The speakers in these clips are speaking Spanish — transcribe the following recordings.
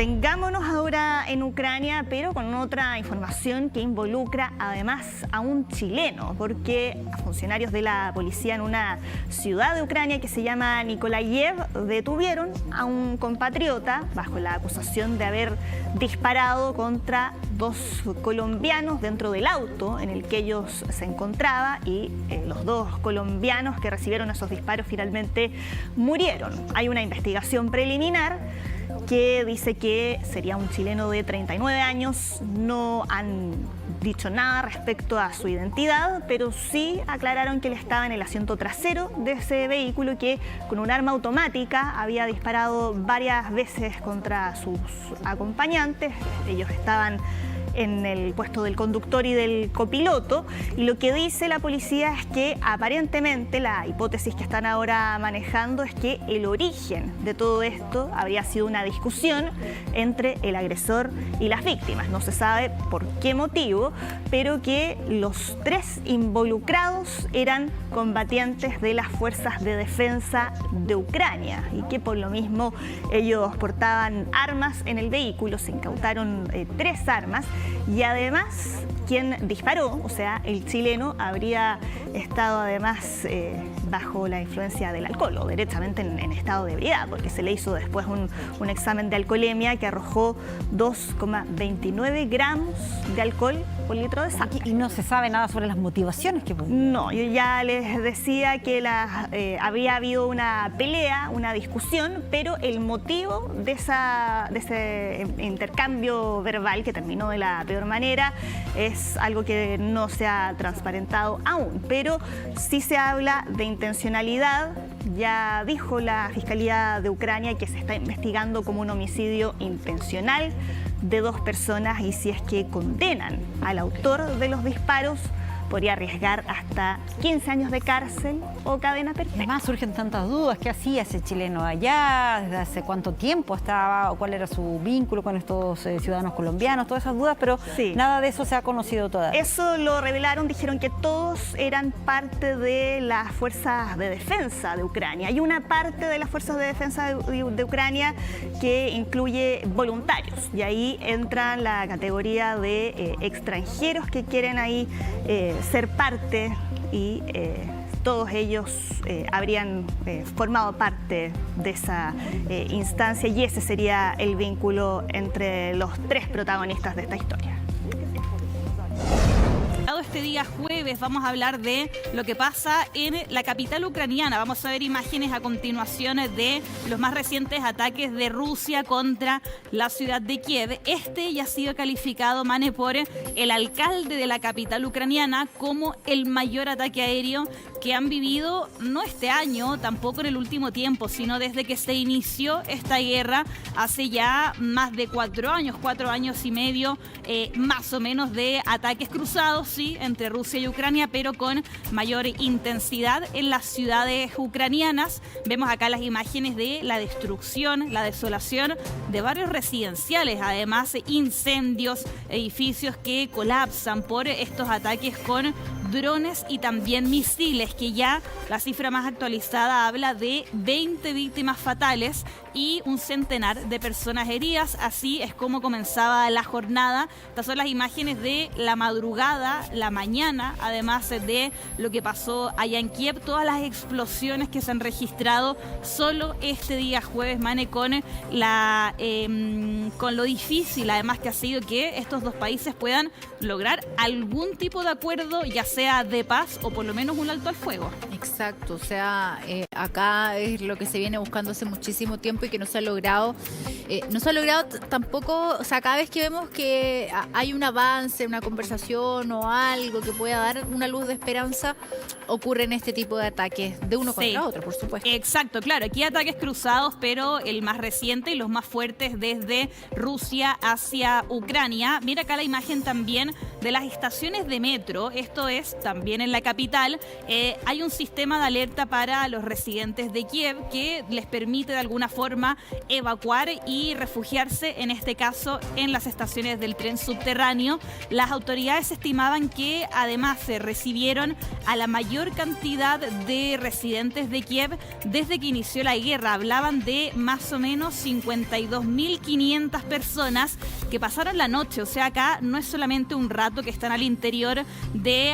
Detengámonos ahora en Ucrania, pero con otra información que involucra además a un chileno, porque a funcionarios de la policía en una ciudad de Ucrania que se llama Nikolayev detuvieron a un compatriota bajo la acusación de haber disparado contra dos colombianos dentro del auto en el que ellos se encontraban y los dos colombianos que recibieron esos disparos finalmente murieron. Hay una investigación preliminar que dice que sería un chileno de 39 años. No han dicho nada respecto a su identidad, pero sí aclararon que él estaba en el asiento trasero de ese vehículo y que con un arma automática había disparado varias veces contra sus acompañantes. Ellos estaban en el puesto del conductor y del copiloto, y lo que dice la policía es que aparentemente la hipótesis que están ahora manejando es que el origen de todo esto habría sido una discusión entre el agresor y las víctimas. No se sabe por qué motivo, pero que los tres involucrados eran combatientes de las fuerzas de defensa de Ucrania y que por lo mismo ellos portaban armas en el vehículo. Se incautaron 3 armas. Y además, quien disparó, o sea, el chileno, habría estado además bajo la influencia del alcohol o derechamente en estado de ebriedad, porque se le hizo después un examen de alcoholemia que arrojó 2,29 gramos de alcohol por litro de sangre. ¿Y no se sabe nada sobre las motivaciones que podían? No, yo ya les decía que había habido una pelea, una discusión, pero el motivo de ese intercambio verbal que terminó de la peor manera es algo que no se ha transparentado aún, pero sí se habla de intencionalidad. Ya dijo la Fiscalía de Ucrania que se está investigando como un homicidio intencional de 2 personas y si es que condenan al autor de los disparos podría arriesgar hasta 15 años de cárcel o cadena perpetua. Además surgen tantas dudas. ¿Qué hacía ese chileno allá? ¿Desde hace cuánto tiempo estaba? ¿O cuál era su vínculo con estos ciudadanos colombianos? Todas esas dudas, pero sí, nada de eso se ha conocido todavía. Eso lo revelaron, dijeron que todos eran parte de las fuerzas de defensa de Ucrania. Hay una parte de las fuerzas de defensa de Ucrania que incluye voluntarios y ahí entran la categoría de extranjeros que quieren ahí ser parte y todos ellos habrían formado parte de esa instancia y ese sería el vínculo entre los 3 protagonistas de esta historia. Este día jueves vamos a hablar de lo que pasa en la capital ucraniana. Vamos a ver imágenes a continuación de los más recientes ataques de Rusia contra la ciudad de Kiev. Este ya ha sido calificado, Mane, por el alcalde de la capital ucraniana como el mayor ataque aéreo que han vivido, no este año, tampoco en el último tiempo, sino desde que se inició esta guerra hace ya más de 4 años y medio, más o menos, de ataques cruzados, sí, entre Rusia y Ucrania, pero con mayor intensidad en las ciudades ucranianas. Vemos acá las imágenes de la destrucción, la desolación de barrios residenciales, además incendios, edificios que colapsan por estos ataques con drones y también misiles, que ya la cifra más actualizada habla de 20 víctimas fatales y un centenar de personas heridas. Así es como comenzaba la jornada. Estas son las imágenes de la madrugada, la mañana, además de lo que pasó allá en Kiev, todas las explosiones que se han registrado solo este día jueves, Mane, con lo difícil además que ha sido que estos dos países puedan lograr algún tipo de acuerdo, ya sea de paz o por lo menos un alto al fuego. Exacto, o sea, acá es lo que se viene buscando hace muchísimo tiempo y que no se ha logrado. No se ha logrado tampoco, o sea, cada vez que vemos que hay un avance, una conversación o algo que pueda dar una luz de esperanza, ocurren este tipo de ataques de uno contra otro, por supuesto. Exacto, claro, aquí ataques cruzados, pero el más reciente y los más fuertes desde Rusia hacia Ucrania. Mira acá la imagen también de las estaciones de metro, esto es también en la capital. Hay un sistema sistema de alerta para los residentes de Kiev que les permite de alguna forma evacuar y refugiarse, en este caso en las estaciones del tren subterráneo. Las autoridades estimaban que además se recibieron a la mayor cantidad de residentes de Kiev desde que inició la guerra. Hablaban de más o menos 52.500 personas que pasaron la noche. O sea, acá no es solamente un rato que están al interior de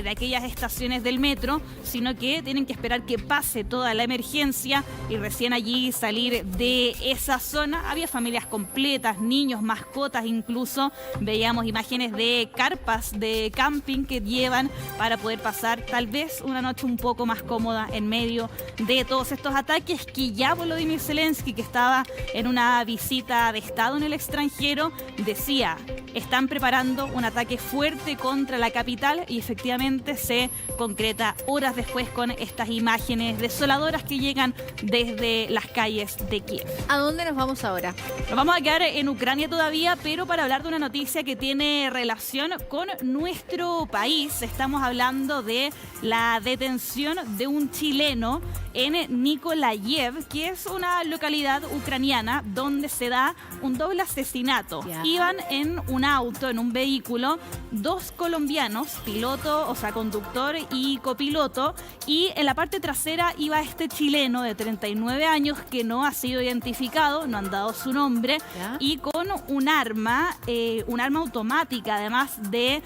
aquellas estaciones del metro, sino que tienen que esperar que pase toda la emergencia y recién allí salir de esa zona. Había familias completas, niños, mascotas incluso. Veíamos imágenes de carpas de camping que llevan para poder pasar tal vez una noche un poco más cómoda en medio de todos estos ataques que ya Volodymyr Zelensky, que estaba en una visita de Estado en el extranjero, decía: están preparando un ataque fuerte contra la capital, y efectivamente se concreta horas después con estas imágenes desoladoras que llegan desde las calles de Kiev. ¿A dónde nos vamos ahora? Nos vamos a quedar en Ucrania todavía, pero para hablar de una noticia que tiene relación con nuestro país. Estamos hablando de la detención de un chileno en Nikolayev, que es una localidad ucraniana donde se da un doble asesinato. Iban en un auto, en un vehículo, dos colombianos, piloto, o sea, conductor y copiloto, y en la parte trasera iba este chileno de 39 años que no ha sido identificado, no han dado su nombre, y con un arma automática, además de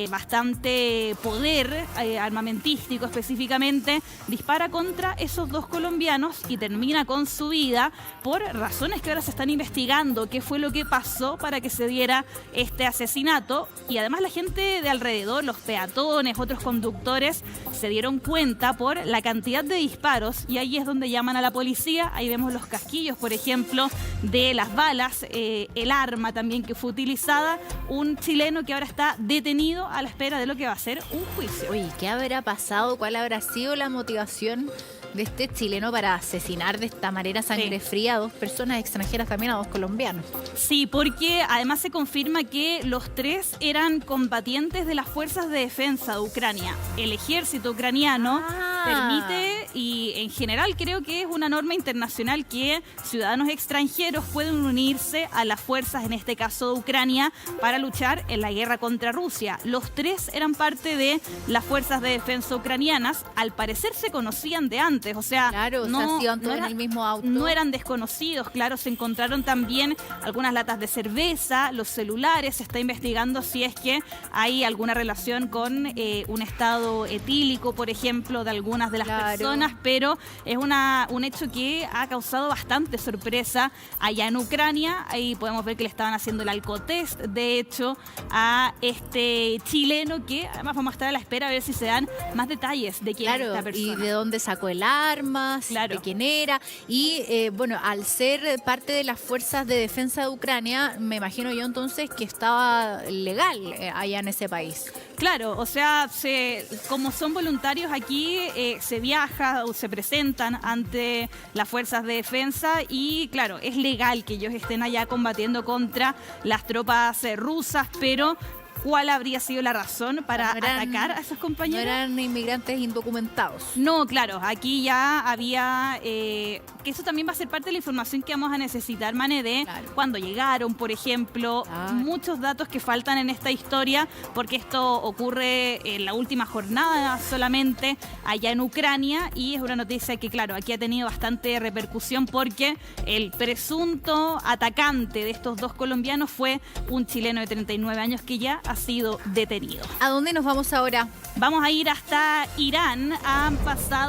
bastante poder armamentístico específicamente, dispara contra esos dos colombianos y termina con su vida por razones que ahora se están investigando. ¿Qué fue lo que pasó para que se diera este asesinato? Y además la gente de alrededor, los peatones, otros conductores, se dieron cuenta por la cantidad de disparos, y ahí es donde llaman a la policía. Ahí vemos los casquillos, por ejemplo, de las balas, el arma también que fue utilizada. Un chileno que ahora está detenido a la espera de lo que va a ser un juicio. Oye, ¿qué habrá pasado? ¿Cuál habrá sido la motivación de este chileno para asesinar de esta manera sangre fría a dos personas extranjeras, también a dos colombianos? Sí, porque además se confirma que los tres eran combatientes de las fuerzas de defensa de Ucrania. El ejército ucraniano permite, y en general creo que es una norma internacional, que ciudadanos extranjeros pueden unirse a las fuerzas, en este caso de Ucrania, para luchar en la guerra contra Rusia. Los tres eran parte de las fuerzas de defensa ucranianas. Al parecer se conocían de antes. O sea, iban todos en el mismo auto. No eran desconocidos, claro. Se encontraron también algunas latas de cerveza, los celulares. Se está investigando si es que hay alguna relación con un estado etílico, por ejemplo, de algunas de las personas, pero es un hecho que ha causado bastante sorpresa allá en Ucrania. Ahí podemos ver que le estaban haciendo el alcotest, de hecho, a este chileno, que además vamos a estar a la espera a ver si se dan más detalles de quién es esta persona. Y de dónde sacó el armas, de quién era. Y bueno, al ser parte de las fuerzas de defensa de Ucrania, me imagino yo entonces que estaba legal allá en ese país. Claro, o sea, como son voluntarios aquí, se viaja o se presentan ante las fuerzas de defensa, y claro, es legal que ellos estén allá combatiendo contra las tropas rusas, pero ¿cuál habría sido la razón para atacar a esos compañeros? No eran inmigrantes indocumentados. No, claro, aquí ya había, que eso también va a ser parte de la información que vamos a necesitar, Mane, de cuándo llegaron, por ejemplo, muchos datos que faltan en esta historia, porque esto ocurre en la última jornada solamente allá en Ucrania, y es una noticia que, claro, aquí ha tenido bastante repercusión, porque el presunto atacante de estos dos colombianos fue un chileno de 39 años que ya ha sido detenido. ¿A dónde nos vamos ahora? Vamos a ir hasta Irán. Han pasado